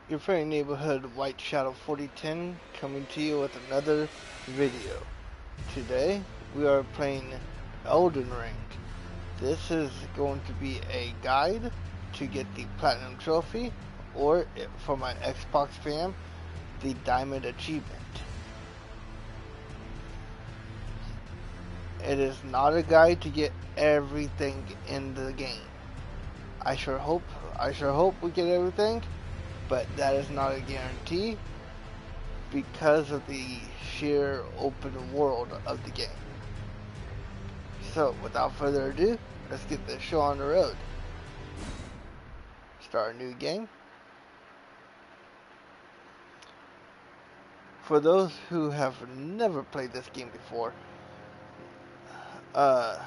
Your friendly neighborhood White Shadow 4010 coming to you with another video. Today we are playing Elden Ring. This is going to be a guide to get the Platinum Trophy, or for my Xbox fam, the Diamond Achievement. It is not a guide to get everything in the game. I sure hope we get everything, but that is not a guarantee because of the sheer open world of the game. So, without further ado, let's get this show on the road. Start a new game. For those who have never played this game before, uh,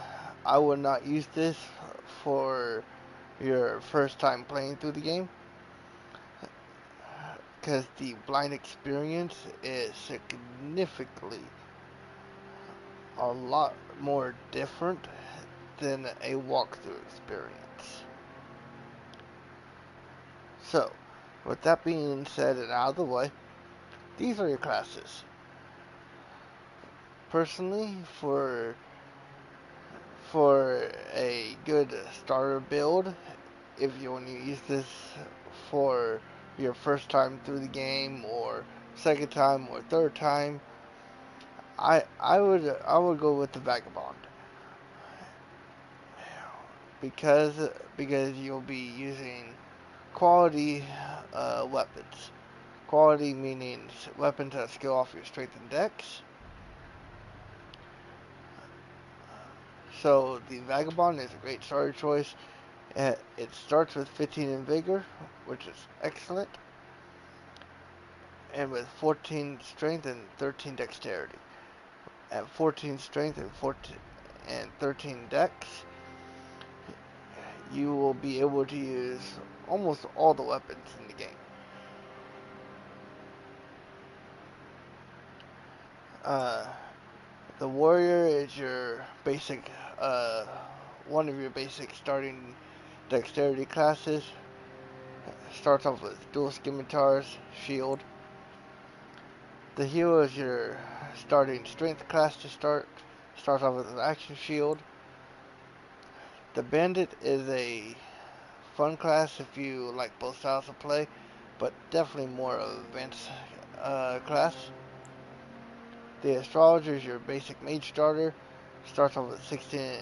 I would not use this for your first time playing through the game, because the blind experience is significantly a lot more different than a walkthrough experience. So, with that being said and out of the way, these are your classes. Personally, for a good starter build, if you want to use this for your first time through the game, or second time, or third time, I would go with the Vagabond, because you'll be using quality weapons. Quality meaning weapons that skill off your strength and dex. So the Vagabond is a great starter choice. It starts with 15 in Vigor, which is excellent, and with 14 Strength and 13 Dexterity. At 14 Strength and 13 Dex, you will be able to use almost all the weapons in the game. Uh, the Warrior is your basic, one of your basic starting Dexterity classes. Starts off with dual scimitars, shield. The Hero is your starting strength class to start. Starts off with an action shield. The Bandit is a fun class if you like both styles of play, but definitely more of an advanced class. The Astrologer is your basic mage starter. Starts off with 16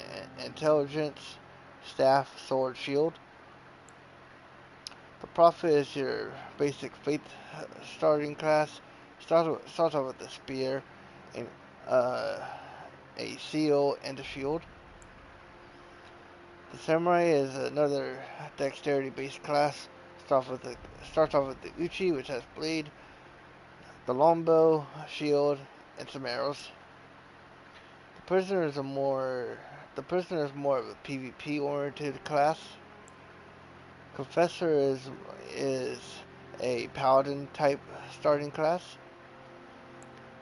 intelligence, staff, sword, shield. The Prophet is your basic faith starting class. Starts off with a spear, and a seal, and a shield. The Samurai is another dexterity-based class. Starts off with the Uchi, which has blade, the longbow, shield, and some arrows. The Prisoner is more of a PvP-oriented class. Confessor is a paladin type starting class.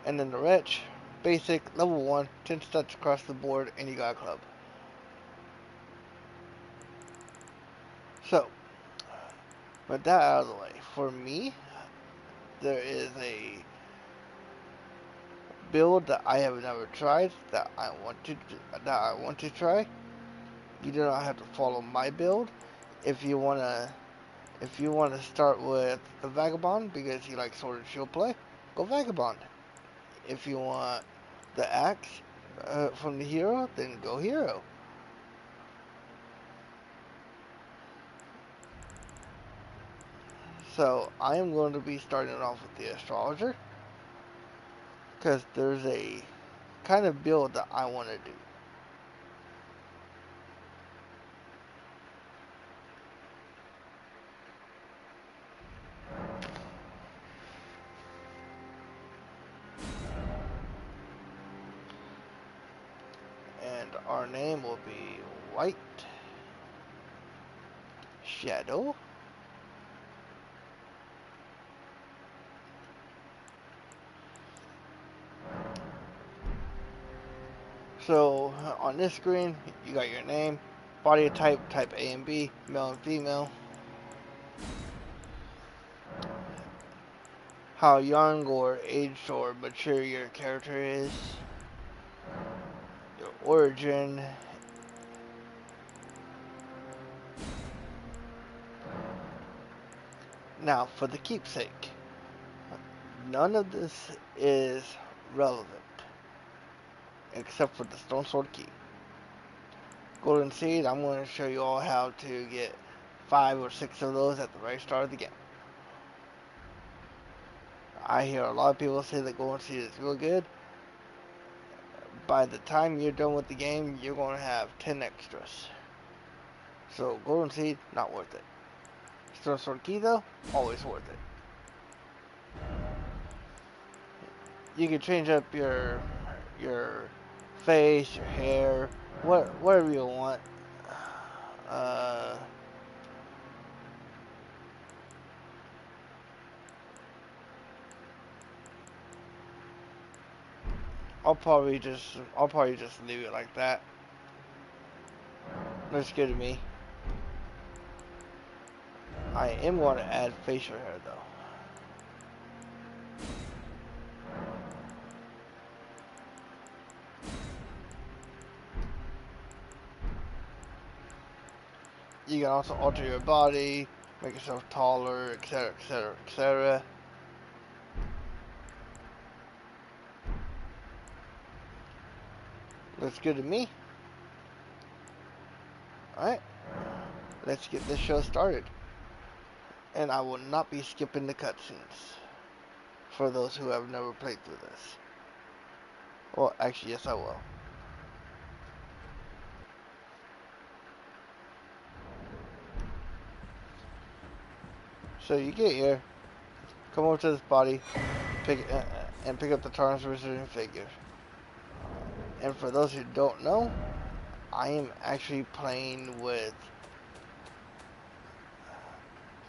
And then the Wretch, basic, level 1, 10 stats across the board, and you got a club. So, with that out of the way, for me, there is a build that I have never tried that I want to try. You do not have to follow my build. If you wanna start with the Vagabond because you like Sword and Shield play, go Vagabond. If you want the axe from the Hero, then go Hero. So I am going to be starting off with the Astrologer, because there's a kind of build that I want to do. And our name will be White Shadow. So on this screen, you got your name, body type, type A and B, male and female. how young or aged or mature your character is, your origin. Now, for the keepsake, none of this is relevant except for the stone sword key. Golden seed, I'm going to show you all how to get 5 or 6 of those at the very start of the game. I hear a lot of people say that golden seed is real good. By the time you're done with the game, you're going to have 10 extras. So golden seed, not worth it. Stone sword key though, always worth it. You can change up your face, your hair, whatever you want. Uh, I'll probably just leave it like that. Looks good to me. I am going to add facial hair though. You can also alter your body, make yourself taller, etc, etc, etc. Looks good to me. Alright, let's get this show started. And I will not be skipping the cutscenes for those who have never played through this. Well, actually, yes, I will. So you get here, come over to this body, and pick up the Tarnished Wizard figure. And for those who don't know, I am actually playing with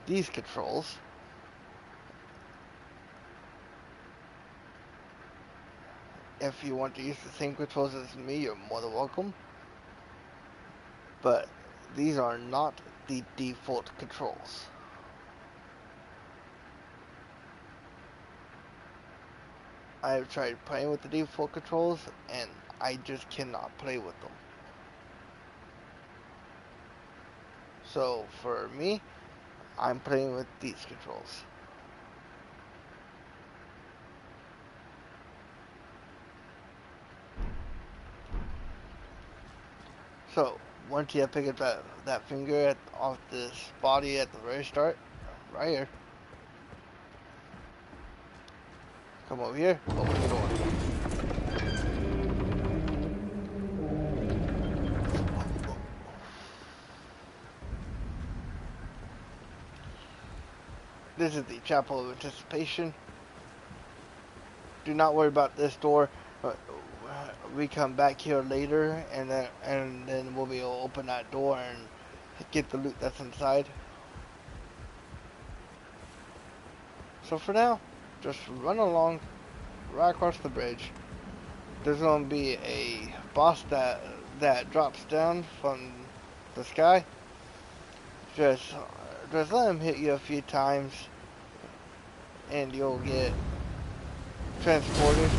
these controls. If you want to use the same controls as me, you're more than welcome. But these are not the default controls. I have tried playing with the default controls, and I just cannot play with them. So for me, I'm playing with these controls. So once you pick up that finger off this body at the very start, right here, come over here, open the door. This is the Chapel of Anticipation. Do not worry about this door. We come back here later, and then we'll be able to open that door and get the loot that's inside. So for now, just run along right across the bridge. There's gonna be a boss that drops down from the sky. Just let him hit you a few times, and you'll get transported.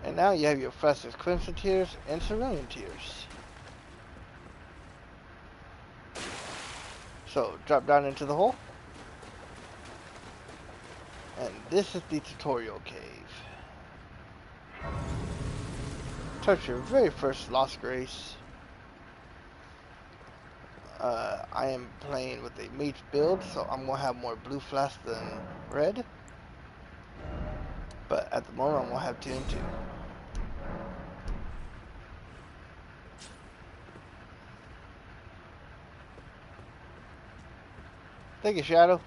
And now you have your Festus Crimson Tears and Cerulean Tears. So drop down into the hole. And this is the tutorial cave. Touch your very first Lost Grace. I am playing with a mage build, so I'm going to have more blue flash than red. But at the moment, I'm going to have 2 and 2. Thank you, Shadow.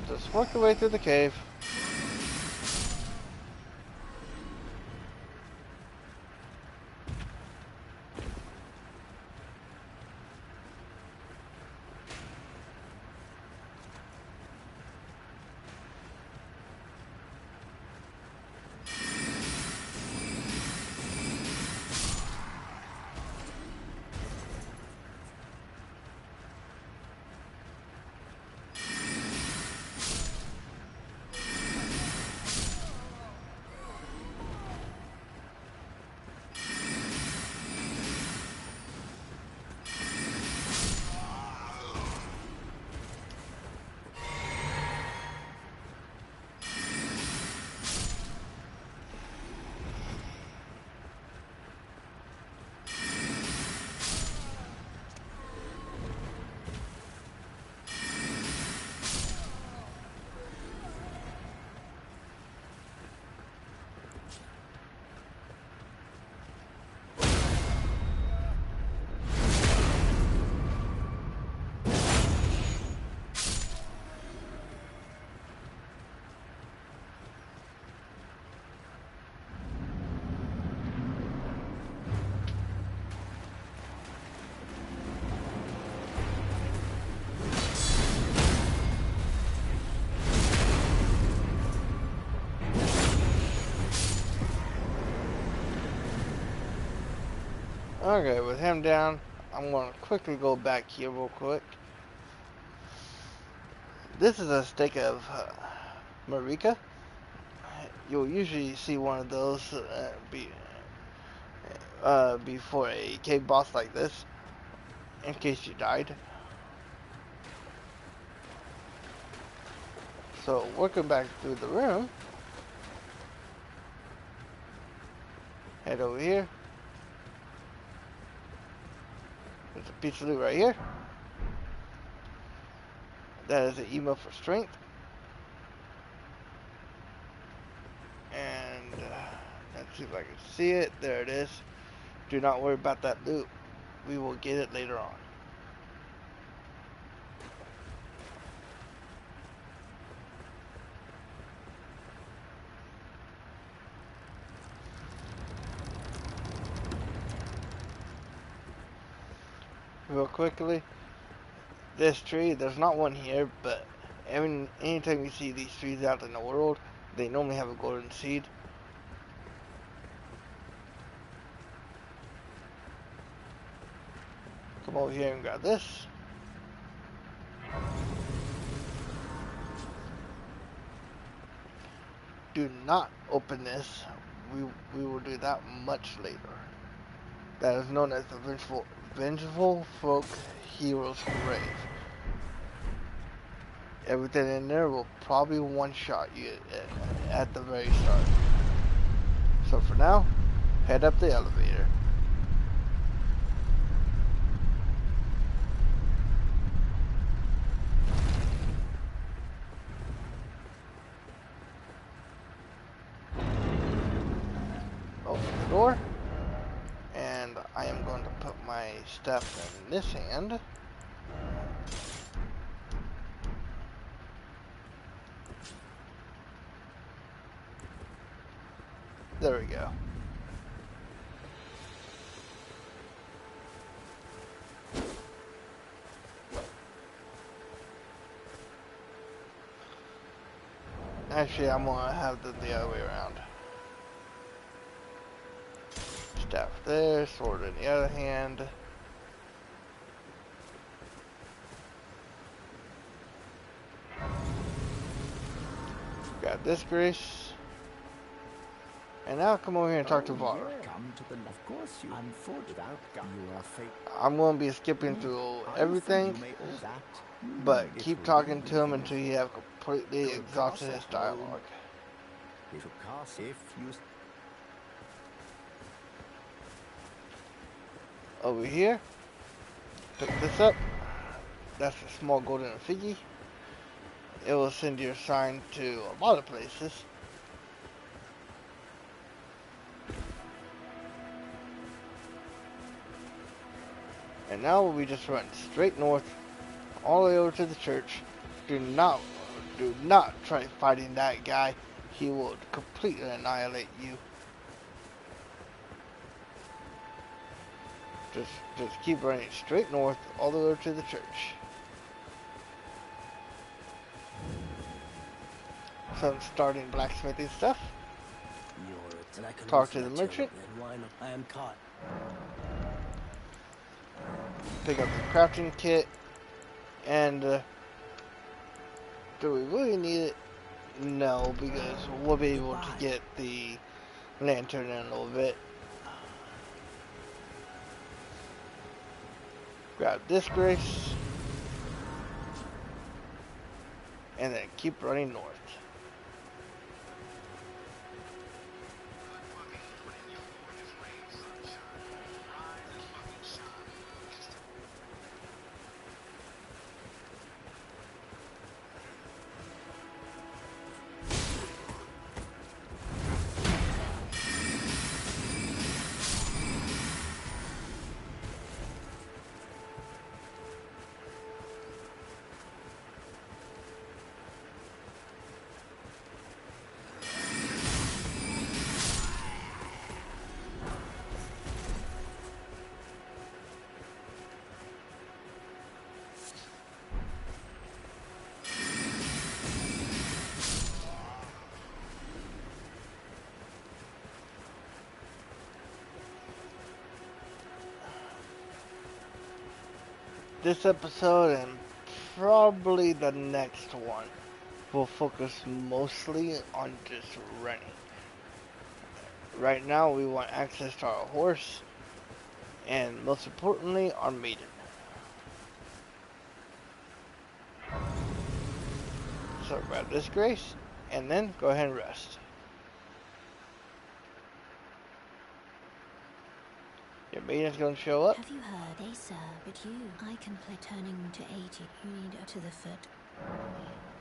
just work your way through the cave. Okay, with him down, I'm going to quickly go back here real quick. This is a stick of Marika. You'll usually see one of those before a cave boss like this, in case you died. So, working back through the room, head over here. There's a piece of loot right here. That is an email for strength. And let's see if I can see it. There it is. Do not worry about that loot. We will get it later on. Real quickly, this tree, there's not one here, but anytime you see these trees out in the world, they normally have a golden seed. Come over here and grab this. Do not open this. We will do that much later. That is known as the Vengeful Folk Hero's Grave. Everything in there will probably one-shot you at the very start. So for now, head up the elevator. Open the door. And I am going to put my stuff in this hand. There we go. Actually, I'm going to have the other way around. Staff there, sword in the other hand. Got this grace. And now come over here and talk to Var. I'm going to be skipping through everything, but keep talking to him until you have completely exhausted his dialogue. Over here, pick this up. That's a small golden figgy. It will send your sign to a lot of places. And now we just run straight north, all the way over to the church. Do not Do not try fighting that guy. He will completely annihilate you. Just keep running straight north all the way to the church. So I'm starting blacksmithing stuff. Talk to the merchant. I am caught. Pick up the crafting kit. And do we really need it? No, because we'll be able to get the lantern in a little bit. Grab this grace. And then keep running north. This episode and probably the next one will focus mostly on just running. Right now we want access to our horse and most importantly our maiden. So grab this grace and then go ahead and rest. Your maiden's gonna show up. Have you heard? They sir, but you, I can play turning to 80. You need to the foot.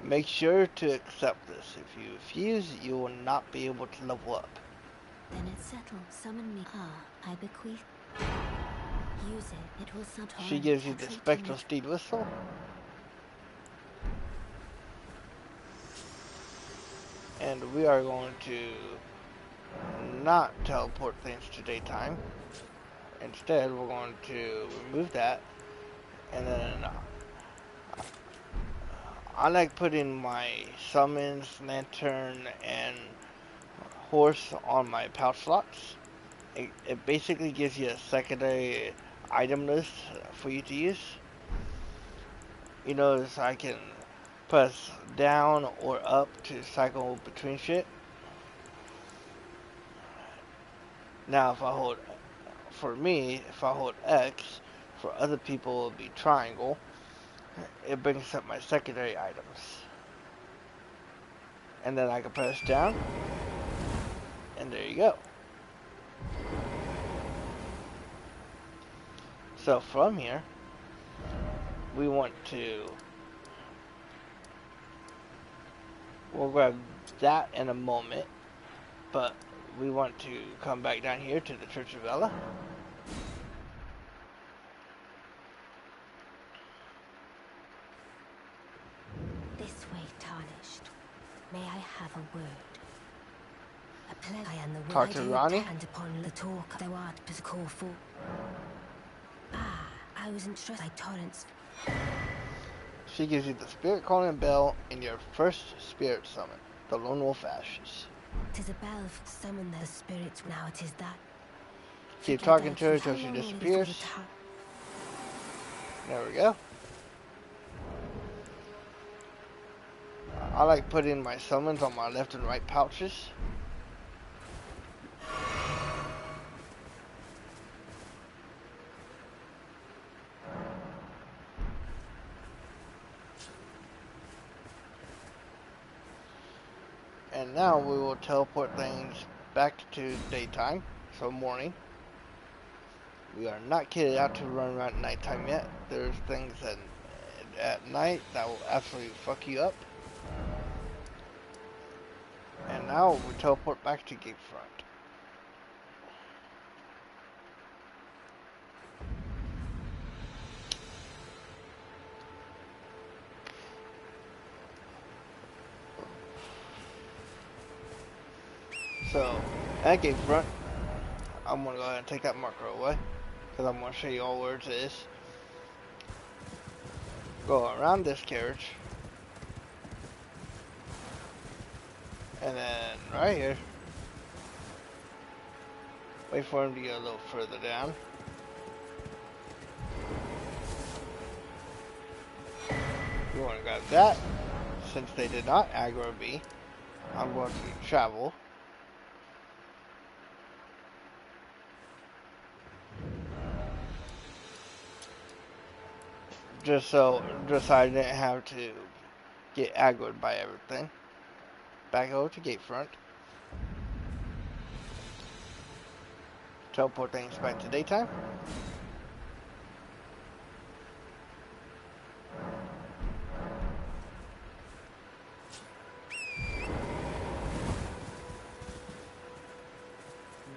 Make sure to accept this. If you refuse, you will not be able to level up. Then it's settled. Summon me. I bequeath. Use it. It will not She gives you the spectral steed whistle. And we are going to not teleport things to daytime. Instead, we're going to remove that. And then I like putting my summons, lantern, and horse on my pouch slots. It basically gives you a secondary item list for you to use. You notice I can press down or up to cycle between shit. Now if I hold, for me, if I hold X, for other people it will be triangle. It brings up my secondary items. And then I can press down. And there you go. So from here, we want to, we'll grab that in a moment, but we want to come back down here to the Church of Ella. This way, tarnished. May I have a word? A pleasure and the Talk to Ronnie. And upon the talk thou art to call for. I was entrusted by torrents. She gives you the Spirit Calling Bell in your first Spirit Summon, the Lone Wolf Ashes. 'Tis a bell summon the spirits. Now it is that. Keep talking to her until she disappears. There we go. I like putting my summons on my left and right pouches. And now we will teleport things back to daytime, so morning. We are not kitted out to run around at nighttime yet. There's things at night that will absolutely fuck you up. And now we teleport back to Gatefront. So, at gate front, I'm gonna go ahead and take that marker away, because I'm gonna show you all where it is. Go around this carriage, and then right here, wait for him to get a little further down. You want to grab that. Since they did not aggro me, I'm going to travel. Just so I didn't have to get aggroed by everything. Back over to gate front. Teleport things back to daytime.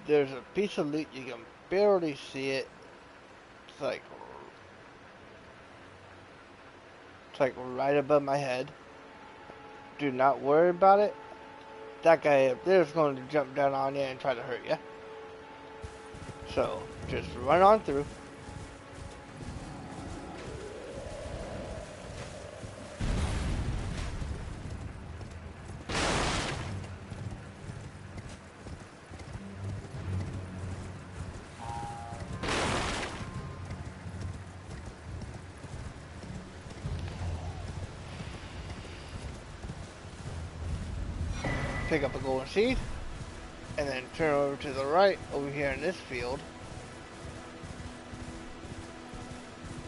There's a piece of loot, you can barely see it. It's like right above my head. Do not worry about it. That guy up there is going to jump down on you and try to hurt you. So, just run on through. Pick up a golden seed, and then turn over to the right, over here in this field,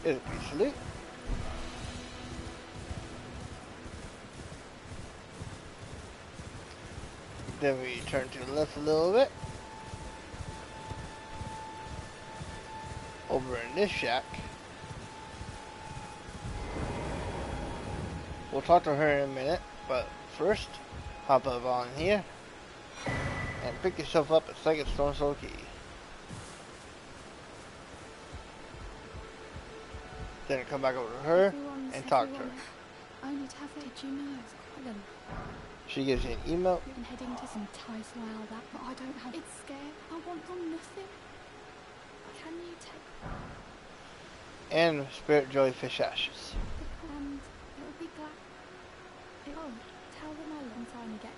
is a piece of loot. Then we turn to the left a little bit, over in this shack. We'll talk to her in a minute, but first, hop up on here, and pick yourself up a second stone soul key. Then come back over to her and talk to her. Only to have it. Did you know? She gives you an email. We've been heading to some ties while that, but I don't have. It's scared. I want on nothing. Can you take? And spirit jellyfish ashes. And it'll be glad. Oh, tell them I'll find again.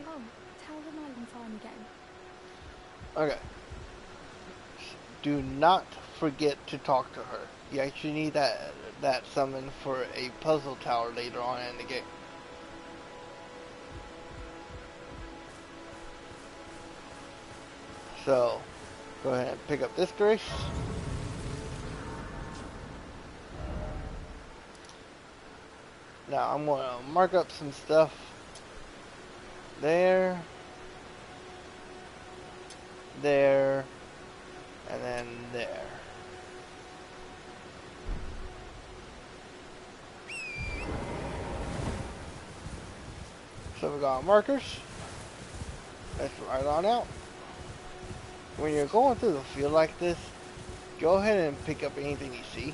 Oh, tell them I'll find again. Okay. Do not forget to talk to her. You actually need that summon for a puzzle tower later on in the game. So, go ahead and pick up this grace. Now I'm gonna mark up some stuff there, there, and then there. So we got our markers. Let's write on out. When you're going through the field like this, go ahead and pick up anything you see.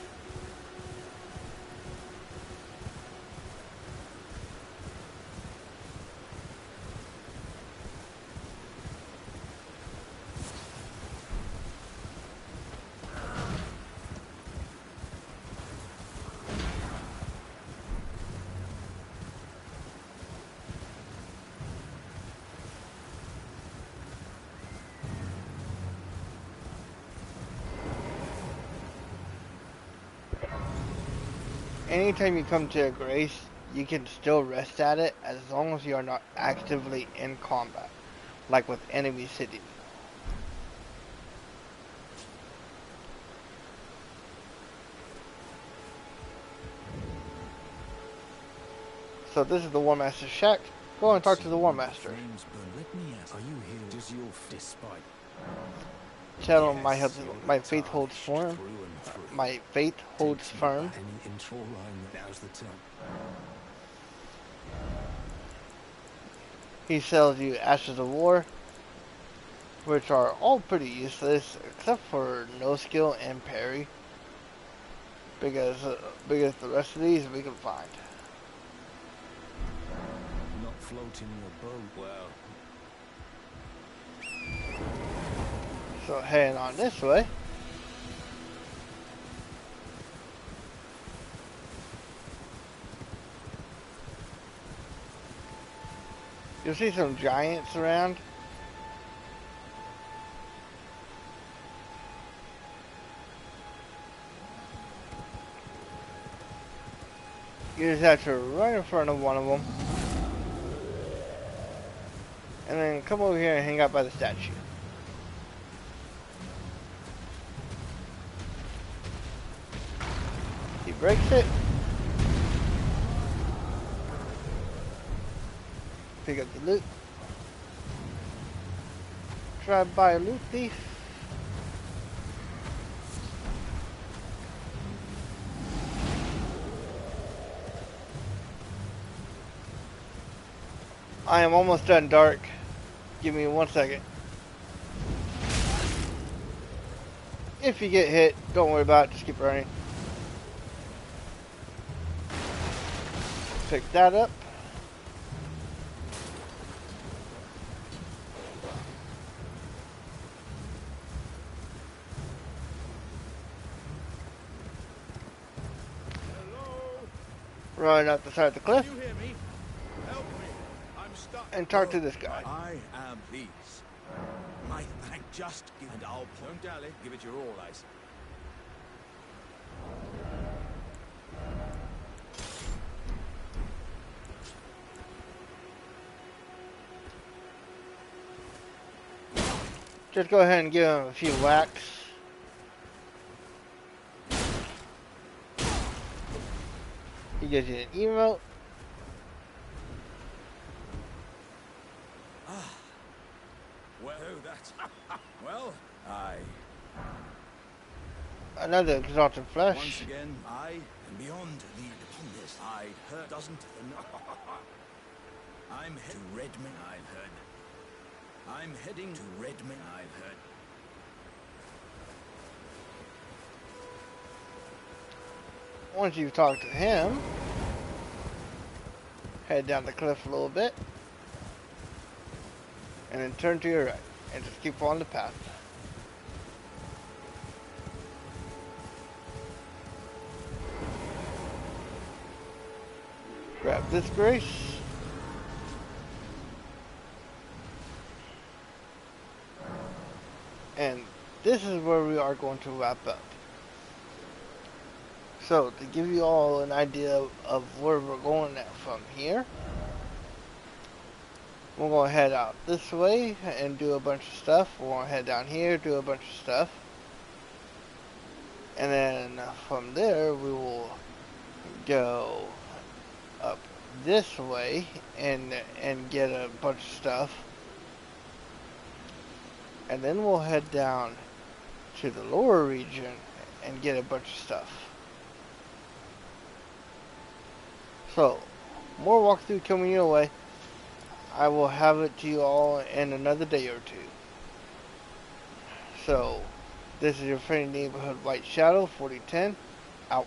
Anytime you come to a grace, you can still rest at it as long as you are not actively in combat, like with enemy city. So this is the War Master's shack. Go and talk to the War Master. Tell him my faith holds firm. My faith holds firm. He sells you Ashes of War, which are all pretty useless except for no skill and parry, because the rest of these we can find. Not floating your boat well. So heading on this way. You'll see some giants around. You just have to run in front of one of them. And then come over here and hang out by the statue. He breaks it. Pick up the loot. Try to buy a loot thief. I am almost done dark. Give me 1 second. If you get hit, don't worry about it, just keep running. Pick that up. Run up the side of the cliff. Can you hear me? Help me. I'm stuck. And talk to this guy. I am pleased. My thank just give and I'll don't dally. Give it your all, I say. Just go ahead and give him a few whacks. He gives you an emote. Well, that's well, Another exalted flesh. once again, I am beyond lead upon this. I heard doesn't I'm heading to Redmond, I've heard. I'm heading to Redmond, I've heard. Once you've talked to him, head down the cliff a little bit, and then turn to your right, and just keep on the path. Grab this grace. And this is where we are going to wrap up. So, to give you all an idea of where we're going at from here, we're going to head out this way and do a bunch of stuff. We're going to head down here, do a bunch of stuff. And then from there, we will go up this way and get a bunch of stuff. And then we'll head down to the lower region and get a bunch of stuff. So, more walkthrough coming your way. I will have it to you all in another day or two. So, this is your friendly neighborhood White Shadow 4010, out.